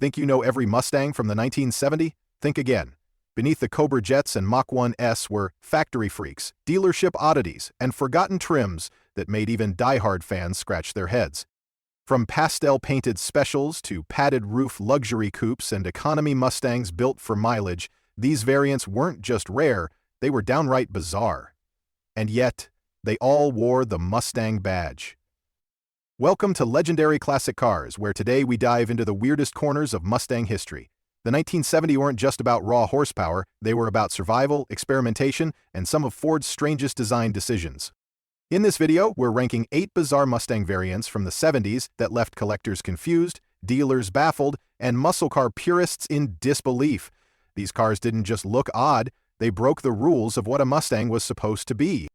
Think you know every Mustang from the 1970s? Think again. Beneath the Cobra Jets and Mach 1s were factory freaks, dealership oddities, and forgotten trims that made even diehard fans scratch their heads. From pastel-painted specials to padded-roof luxury coupes and economy Mustangs built for mileage, these variants weren't just rare, they were downright bizarre. And yet, they all wore the Mustang badge. Welcome to Legendary Classic Cars, where today we dive into the weirdest corners of Mustang history. The 1970s weren't just about raw horsepower, they were about survival, experimentation, and some of Ford's strangest design decisions. In this video, we're ranking 8 bizarre Mustang variants from the 70s that left collectors confused, dealers baffled, and muscle car purists in disbelief. These cars didn't just look odd, they broke the rules of what a Mustang was supposed to be.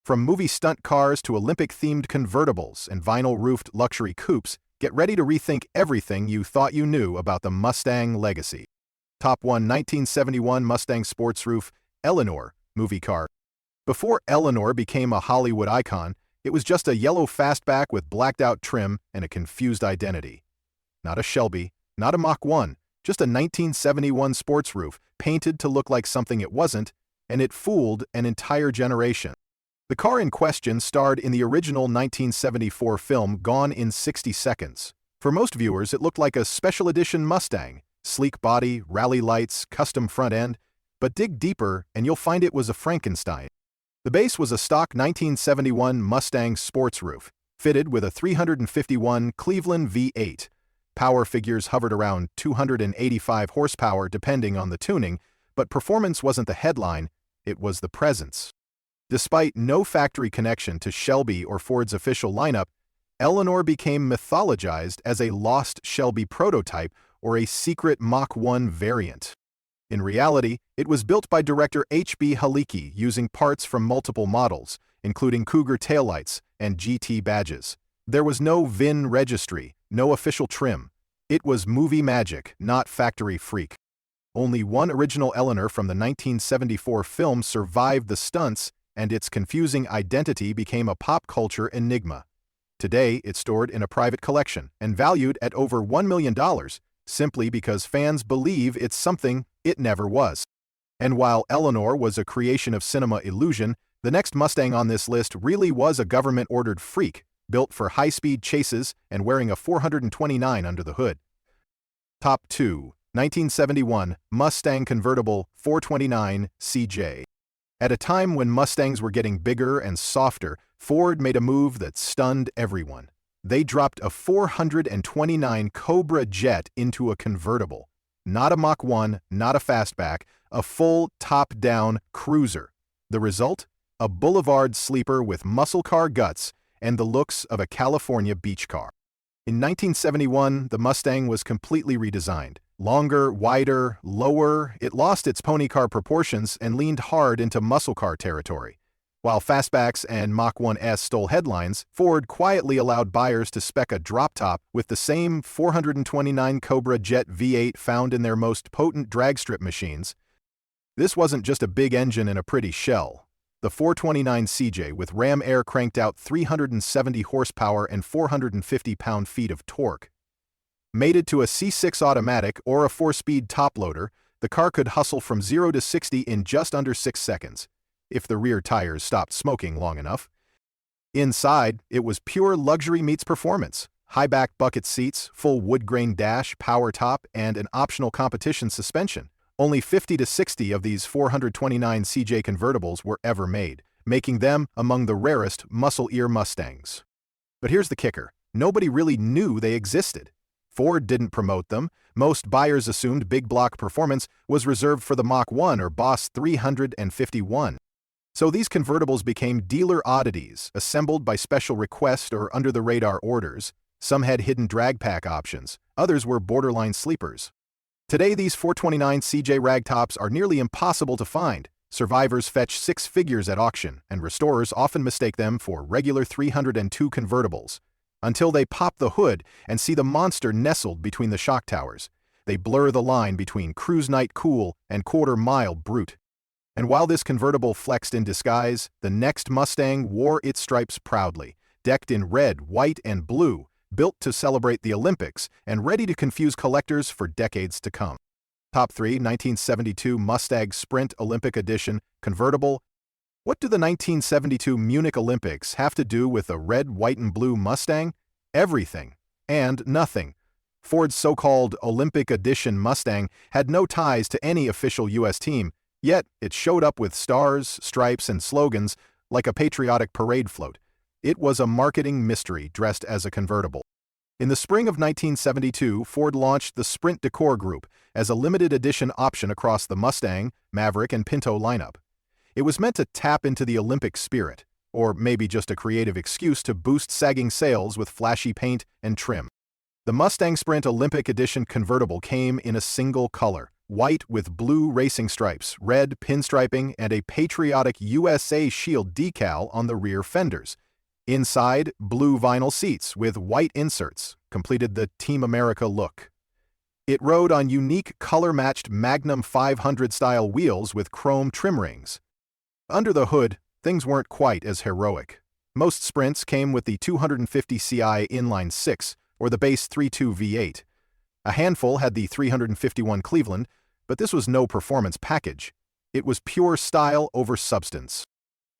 From movie stunt cars to Olympic-themed convertibles and vinyl-roofed luxury coupes, get ready to rethink everything you thought you knew about the Mustang legacy. Top 1 1971 Mustang SportsRoof Eleanor movie car. Before Eleanor became a Hollywood icon, it was just a yellow fastback with blacked-out trim and a confused identity. Not a Shelby, not a Mach 1, just a 1971 SportsRoof painted to look like something it wasn't, and it fooled an entire generation. The car in question starred in the original 1974 film Gone in 60 Seconds. For most viewers, it looked like a special edition Mustang, sleek body, rally lights, custom front end, but dig deeper and you'll find it was a Frankenstein. The base was a stock 1971 Mustang SportsRoof, fitted with a 351 Cleveland V8. Power figures hovered around 285 horsepower depending on the tuning, but performance wasn't the headline, it was the presence. Despite no factory connection to Shelby or Ford's official lineup, Eleanor became mythologized as a lost Shelby prototype or a secret Mach 1 variant. In reality, it was built by director H.B. Halicki using parts from multiple models, including Cougar taillights and GT badges. There was no VIN registry, no official trim. It was movie magic, not factory freak. Only one original Eleanor from the 1974 film survived the stunts, and its confusing identity became a pop culture enigma. Today, it's stored in a private collection and valued at over $1 million, simply because fans believe it's something it never was. And while Eleanor was a creation of cinema illusion, the next Mustang on this list really was a government-ordered freak, built for high-speed chases and wearing a 429 under the hood. Top 2 1971 Mustang Convertible 429 CJ. At a time when Mustangs were getting bigger and softer, Ford made a move that stunned everyone. They dropped a 429 Cobra Jet into a convertible. Not a Mach 1, not a fastback, a full top-down cruiser. The result? A boulevard sleeper with muscle car guts and the looks of a California beach car. In 1971, the Mustang was completely redesigned. Longer, wider, lower, it lost its pony car proportions and leaned hard into muscle car territory. While fastbacks and Mach 1s stole headlines, Ford quietly allowed buyers to spec a drop top with the same 429 Cobra Jet V8 found in their most potent drag strip machines. This wasn't just a big engine and a pretty shell. The 429 CJ with Ram Air cranked out 370 horsepower and 450 pound-feet of torque. Mated to a C6 automatic or a 4-speed top-loader, the car could hustle from 0 to 60 in just under 6 seconds, if the rear tires stopped smoking long enough. Inside, it was pure luxury meets performance. High-back bucket seats, full wood-grain dash, power top, and an optional competition suspension. Only 50 to 60 of these 429 CJ convertibles were ever made, making them among the rarest muscle-ear Mustangs. But here's the kicker. Nobody really knew they existed. Ford didn't promote them. Most buyers assumed big block performance was reserved for the Mach 1 or Boss 351. So these convertibles became dealer oddities, assembled by special request or under-the-radar orders. Some had hidden drag pack options, others were borderline sleepers. Today, these 429 CJ ragtops are nearly impossible to find. Survivors fetch 6 figures at auction, and restorers often mistake them for regular 302 convertibles. Until they pop the hood and see the monster nestled between the shock towers. They blur the line between cruise night cool and quarter-mile brute. And while this convertible flexed in disguise, the next Mustang wore its stripes proudly, decked in red, white, and blue, built to celebrate the Olympics and ready to confuse collectors for decades to come. Top 3, 1972 Mustang Sprint Olympic Edition Convertible. What do the 1972 Munich Olympics have to do with a red, white, and blue Mustang? Everything and nothing. Ford's so-called Olympic Edition Mustang had no ties to any official U.S. team, yet it showed up with stars, stripes, and slogans like a patriotic parade float. It was a marketing mystery dressed as a convertible. In the spring of 1972, Ford launched the Sprint Decor Group as a limited edition option across the Mustang, Maverick, and Pinto lineup. It was meant to tap into the Olympic spirit, or maybe just a creative excuse to boost sagging sales with flashy paint and trim. The Mustang Sprint Olympic Edition convertible came in a single color, white with blue racing stripes, red pinstriping, and a patriotic USA shield decal on the rear fenders. Inside, blue vinyl seats with white inserts completed the Team America look. It rode on unique color-matched Magnum 500-style wheels with chrome trim rings. Under the hood, things weren't quite as heroic. Most Sprints came with the 250 Ci inline 6 or the base 3.2 V8. A handful had the 351 Cleveland, but this was no performance package. It was pure style over substance.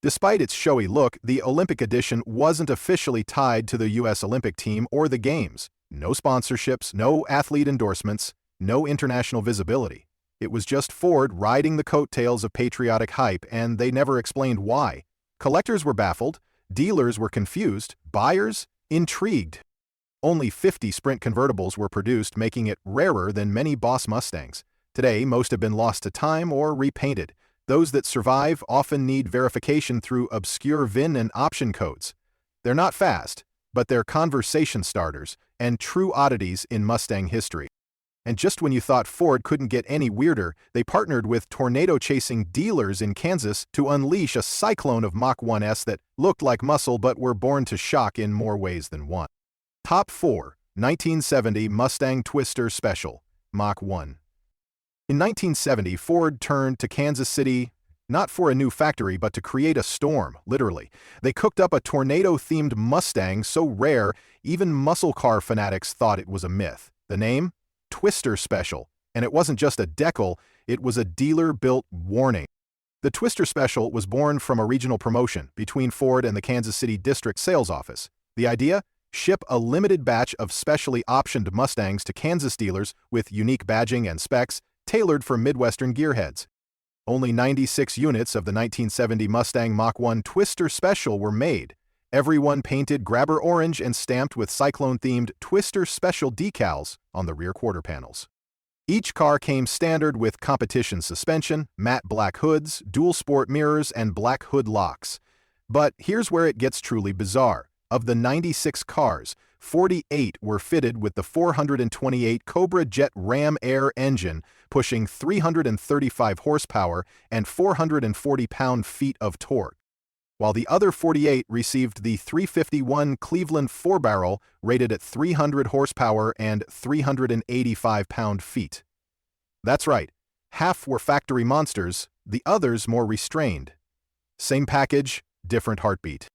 Despite its showy look, the Olympic Edition wasn't officially tied to the U.S. Olympic team or the Games. No sponsorships, no athlete endorsements, no international visibility. It was just Ford riding the coattails of patriotic hype, and they never explained why. Collectors were baffled, dealers were confused, buyers intrigued. Only 50 Sprint convertibles were produced, making it rarer than many Boss Mustangs. Today, most have been lost to time or repainted. Those that survive often need verification through obscure VIN and option codes. They're not fast, but they're conversation starters and true oddities in Mustang history. And just when you thought Ford couldn't get any weirder, they partnered with tornado-chasing dealers in Kansas to unleash a cyclone of Mach 1s that looked like muscle but were born to shock in more ways than one. Top 4, 1970 Mustang Twister Special, Mach 1. In 1970, Ford turned to Kansas City, not for a new factory, but to create a storm, literally. They cooked up a tornado-themed Mustang so rare, even muscle car fanatics thought it was a myth. The name? Twister Special. And it wasn't just a decal, it was a dealer-built warning. The Twister Special was born from a regional promotion between Ford and the Kansas City District Sales Office. The idea? Ship a limited batch of specially optioned Mustangs to Kansas dealers with unique badging and specs tailored for Midwestern gearheads. Only 96 units of the 1970 Mustang Mach 1 Twister Special were made, every one painted grabber orange and stamped with Cyclone-themed Twister Special decals on the rear quarter panels. Each car came standard with competition suspension, matte black hoods, dual sport mirrors, and black hood locks. But here's where it gets truly bizarre. Of the 96 cars, 48 were fitted with the 428 Cobra Jet Ram Air engine, pushing 335 horsepower and 440 pound-feet of torque, while the other 48 received the 351 Cleveland 4-barrel rated at 300 horsepower and 385 pound-feet. That's right, half were factory monsters, the others more restrained. Same package, different heartbeat.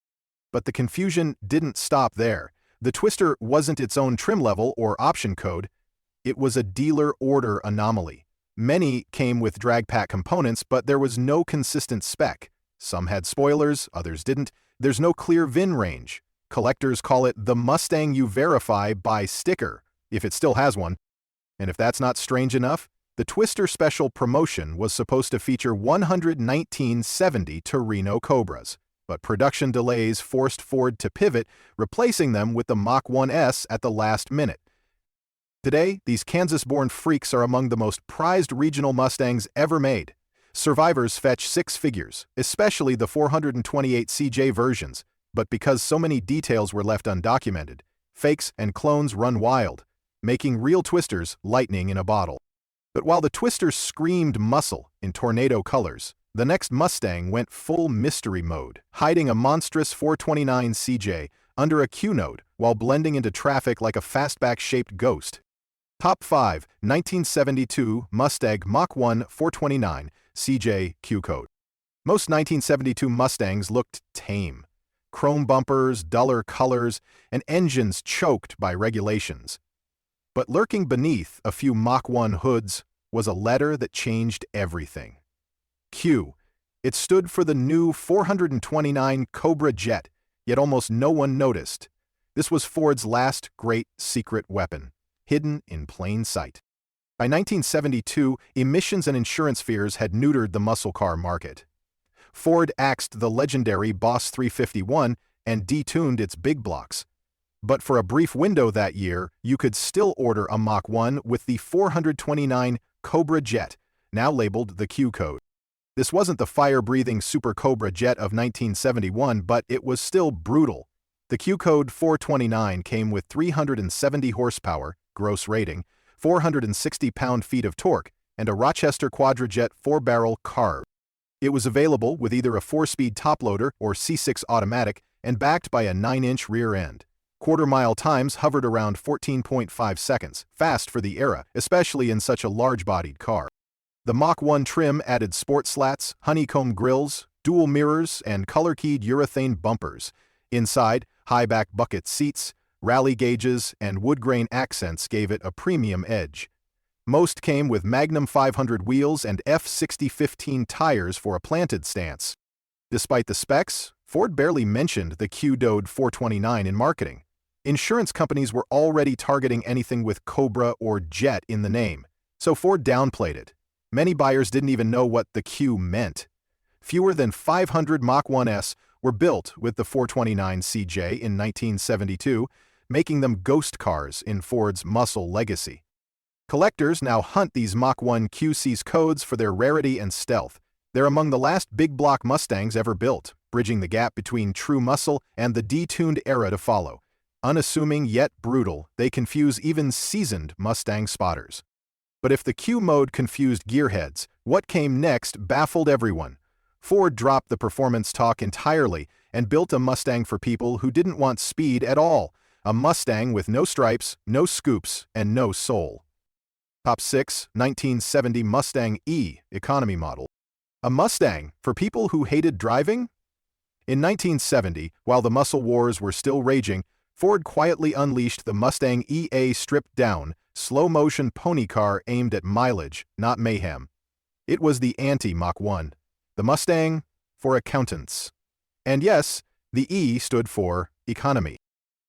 But the confusion didn't stop there. The Twister wasn't its own trim level or option code. It was a dealer order anomaly. Many came with drag pack components, but there was no consistent spec. Some had spoilers, others didn't. There's no clear VIN range. Collectors call it the Mustang you verify by sticker, if it still has one. And if that's not strange enough, the Twister Special promotion was supposed to feature 11970 Torino Cobras. But production delays forced Ford to pivot, replacing them with the Mach 1s at the last minute. Today, these Kansas-born freaks are among the most prized regional Mustangs ever made. Survivors fetch six figures, especially the 428 CJ versions, but because so many details were left undocumented, fakes and clones run wild, making real Twisters lightning in a bottle. But while the Twisters screamed muscle in tornado colors, the next Mustang went full mystery mode, hiding a monstrous 429 CJ under a Q-node while blending into traffic like a fastback-shaped ghost. Top 5, 1972 Mustang Mach 1 429 CJ Q-code. Most 1972 Mustangs looked tame. chrome bumpers, duller colors, and engines choked by regulations. But lurking beneath a few Mach 1 hoods was a letter that changed everything. Q. It stood for the new 429 Cobra Jet, yet almost no one noticed. This was Ford's last great secret weapon, hidden in plain sight. By 1972, emissions and insurance fears had neutered the muscle car market. Ford axed the legendary Boss 351 and detuned its big blocks. But for a brief window that year, you could still order a Mach 1 with the 429 Cobra Jet, now labeled the Q code. This wasn't the fire-breathing Super Cobra Jet of 1971, but it was still brutal. The Q code 429 came with 370 horsepower, gross rating, 460 pound-feet of torque, and a Rochester Quadrajet 4-barrel carb. It was available with either a 4-speed top-loader or C6 automatic and backed by a 9-inch rear end. Quarter-mile times hovered around 14.5 seconds, fast for the era, especially in such a large-bodied car. The Mach 1 trim added sport slats, honeycomb grills, dual mirrors, and color-keyed urethane bumpers. Inside, high-back bucket seats, rally gauges, and wood-grain accents gave it a premium edge. Most came with Magnum 500 wheels and F60-15 tires for a planted stance. Despite the specs, Ford barely mentioned the Q-Dode 429 in marketing. Insurance companies were already targeting anything with Cobra or Jet in the name, so Ford downplayed it. Many buyers didn't even know what the Q meant. Fewer than 500 Mach 1s were built with the 429 CJ in 1972, making them ghost cars in Ford's muscle legacy. Collectors now hunt these Mach 1 QC's codes for their rarity and stealth. They're among the last big-block Mustangs ever built, bridging the gap between true muscle and the detuned era to follow. Unassuming yet brutal, they confuse even seasoned Mustang spotters. But if the Q mode confused gearheads, what came next baffled everyone. Ford dropped the performance talk entirely and built a Mustang for people who didn't want speed at all, a Mustang with no stripes, no scoops, and no soul. Top 6, 1970 Mustang E economy model. A Mustang for people who hated driving? In 1970, while the muscle wars were still raging, Ford quietly unleashed the Mustang EA stripped-down, slow-motion pony car aimed at mileage, not mayhem. It was the anti-Mach 1. The Mustang for accountants. And yes, the E stood for economy.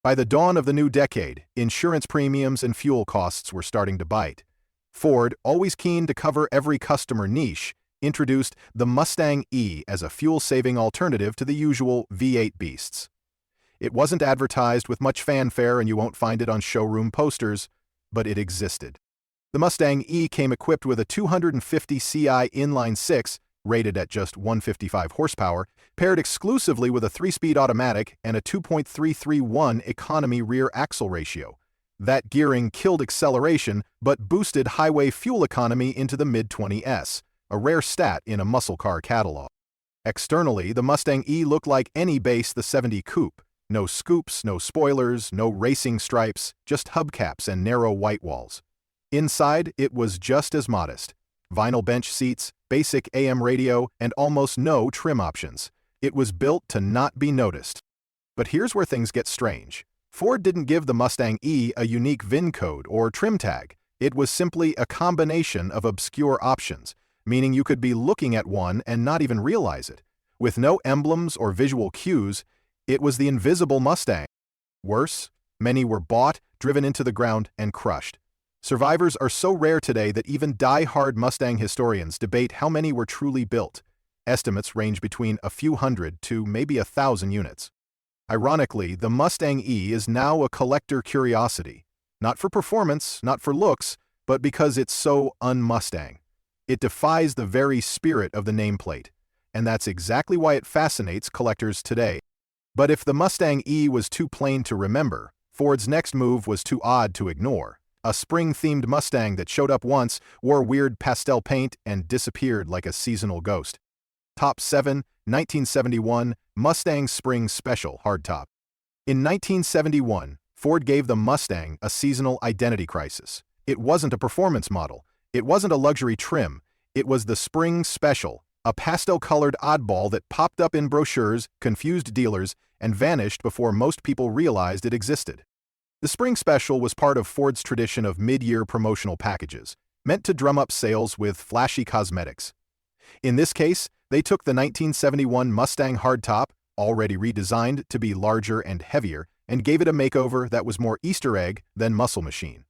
By the dawn of the new decade, insurance premiums and fuel costs were starting to bite. Ford, always keen to cover every customer niche, introduced the Mustang E as a fuel-saving alternative to the usual V8 beasts. It wasn't advertised with much fanfare and you won't find it on showroom posters, but it existed. The Mustang E came equipped with a 250 CI inline-6, rated at just 155 horsepower, paired exclusively with a 3-speed automatic and a 2.331 economy rear axle ratio. That gearing killed acceleration but boosted highway fuel economy into the mid-20s, a rare stat in a muscle car catalog. Externally, the Mustang E looked like any base the 70 Coupe. No scoops, no spoilers, no racing stripes, just hubcaps and narrow white walls. Inside, it was just as modest. Vinyl bench seats, basic AM radio, and almost no trim options. It was built to not be noticed. But here's where things get strange. Ford didn't give the Mustang E a unique VIN code or trim tag. It was simply a combination of obscure options, meaning you could be looking at one and not even realize it. With no emblems or visual cues, it was the invisible Mustang. Worse, many were bought, driven into the ground, and crushed. Survivors are so rare today that even die-hard Mustang historians debate how many were truly built. Estimates range between a few hundred to maybe 1,000 units. Ironically, the Mustang E is now a collector curiosity. Not for performance, not for looks, but because it's so un-Mustang. It defies the very spirit of the nameplate, and that's exactly why it fascinates collectors today. But if the Mustang E was too plain to remember, Ford's next move was too odd to ignore. A spring-themed Mustang that showed up once, wore weird pastel paint, and disappeared like a seasonal ghost. Top 7, 1971 Mustang Spring Special Hardtop. In 1971, Ford gave the Mustang a seasonal identity crisis. It wasn't a performance model. It wasn't a luxury trim. It was the Spring Special, a pastel-colored oddball that popped up in brochures, confused dealers, and vanished before most people realized it existed. The Spring Special was part of Ford's tradition of mid-year promotional packages, meant to drum up sales with flashy cosmetics. In this case, they took the 1971 Mustang hardtop, already redesigned to be larger and heavier, and gave it a makeover that was more Easter egg than muscle machine.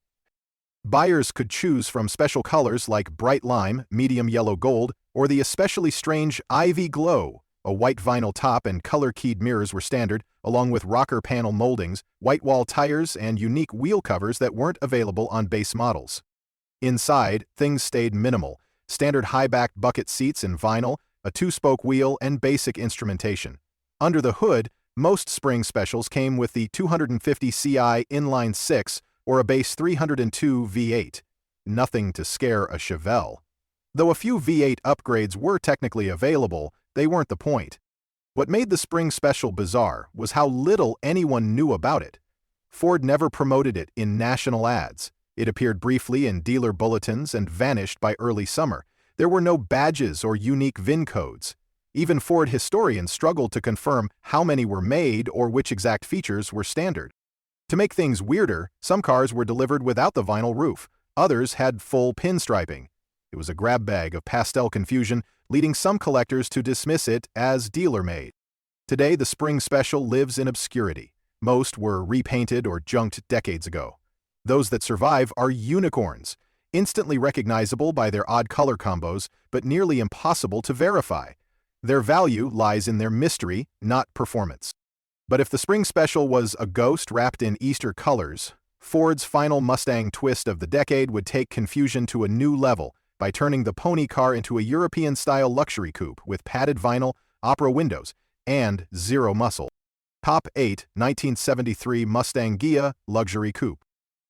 Buyers could choose from special colors like bright lime, medium yellow gold, or the especially strange Ivy Glow. A white vinyl top and color-keyed mirrors were standard, along with rocker panel moldings, white wall tires, and unique wheel covers that weren't available on base models. Inside, things stayed minimal: standard high-backed bucket seats in vinyl, a two-spoke wheel, and basic instrumentation. Under the hood, most Spring Specials came with the 250 Ci inline 6 or a base 302 V8. Nothing to scare a Chevelle. Though a few V8 upgrades were technically available, they weren't the point. What made the Spring Special bizarre was how little anyone knew about it. Ford never promoted it in national ads. It appeared briefly in dealer bulletins and vanished by early summer. There were no badges or unique VIN codes. Even Ford historians struggled to confirm how many were made or which exact features were standard. To make things weirder, some cars were delivered without the vinyl roof. Others had full pinstriping. It was a grab bag of pastel confusion, leading some collectors to dismiss it as dealer-made. Today, the Spring Special lives in obscurity. Most were repainted or junked decades ago. Those that survive are unicorns, instantly recognizable by their odd color combos, but nearly impossible to verify. Their value lies in their mystery, not performance. But if the Spring Special was a ghost wrapped in Easter colors, Ford's final Mustang twist of the decade would take confusion to a new level by turning the pony car into a European-style luxury coupe with padded vinyl, opera windows, and zero muscle. Top 8 1973 Mustang Ghia Luxury Coupe.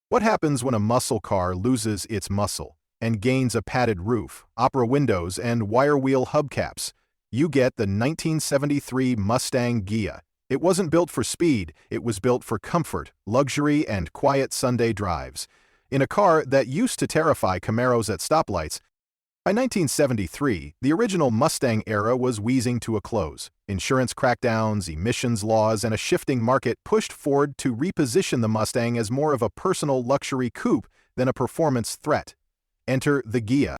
What happens when a muscle car loses its muscle and gains a padded roof, opera windows, and wire wheel hubcaps? You get the 1973 Mustang Ghia. It wasn't built for speed, it was built for comfort, luxury, and quiet Sunday drives. In a car that used to terrify Camaros at stoplights, by 1973, the original Mustang era was wheezing to a close. Insurance crackdowns, emissions laws, and a shifting market pushed Ford to reposition the Mustang as more of a personal luxury coupe than a performance threat. Enter the Ghia.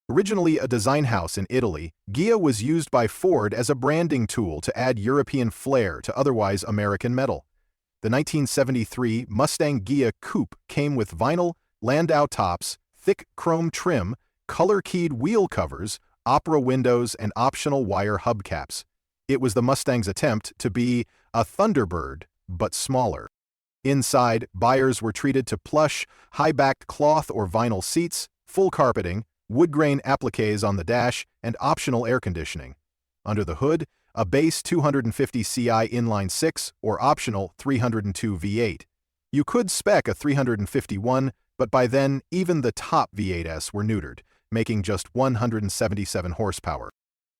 Originally a design house in Italy, Ghia was used by Ford as a branding tool to add European flair to otherwise American metal. The 1973 Mustang Ghia Coupe came with vinyl, Landau tops, thick chrome trim, color-keyed wheel covers, opera windows, and optional wire hubcaps. It was the Mustang's attempt to be a Thunderbird, but smaller. Inside, buyers were treated to plush, high-backed cloth or vinyl seats, full carpeting, wood grain appliques on the dash, and optional air conditioning. Under the hood, a base 250 Ci inline 6 or optional 302 V8. You could spec a 351, but by then, even the top V8s were neutered, making just 177 horsepower.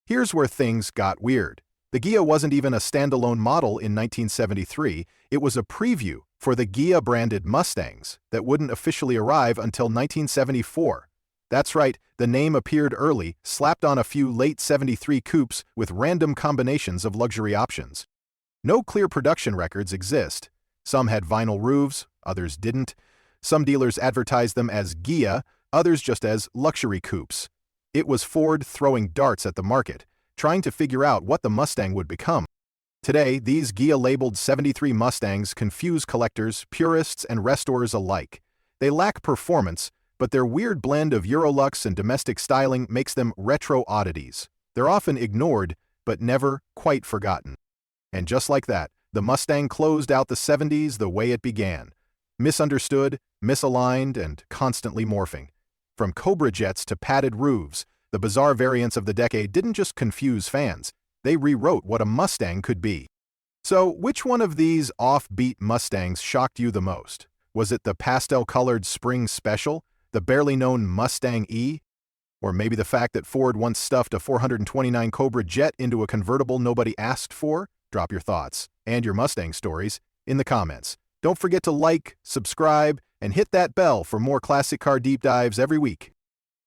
Here's where things got weird. The Ghia wasn't even a standalone model in 1973, it was a preview for the Ghia-branded Mustangs that wouldn't officially arrive until 1974. That's right, the name appeared early, slapped on a few late 73 coupes with random combinations of luxury options. No clear production records exist. Some had vinyl roofs, others didn't. Some dealers advertised them as Ghia, others just as luxury coupes. It was Ford throwing darts at the market, trying to figure out what the Mustang would become. Today, these Ghia-labeled 73 Mustangs confuse collectors, purists, and restorers alike. They lack performance, but their weird blend of Eurolux and domestic styling makes them retro oddities. They're often ignored, but never quite forgotten. And just like that, the Mustang closed out the 70s the way it began. Misunderstood, misaligned, and constantly morphing. From Cobra Jets to padded roofs, the bizarre variants of the decade didn't just confuse fans, they rewrote what a Mustang could be. So, which one of these offbeat Mustangs shocked you the most? Was it the pastel-colored Spring Special? The barely known Mustang E? Or maybe the fact that Ford once stuffed a 429 Cobra Jet into a convertible nobody asked for? Drop your thoughts and your Mustang stories in the comments. Don't forget to like, subscribe, and hit that bell for more classic car deep dives every week.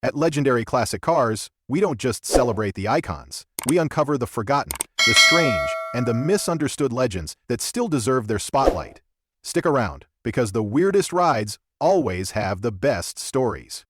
At Legendary Classic Cars, we don't just celebrate the icons, we uncover the forgotten, the strange, and the misunderstood legends that still deserve their spotlight. Stick around, because the weirdest rides always have the best stories.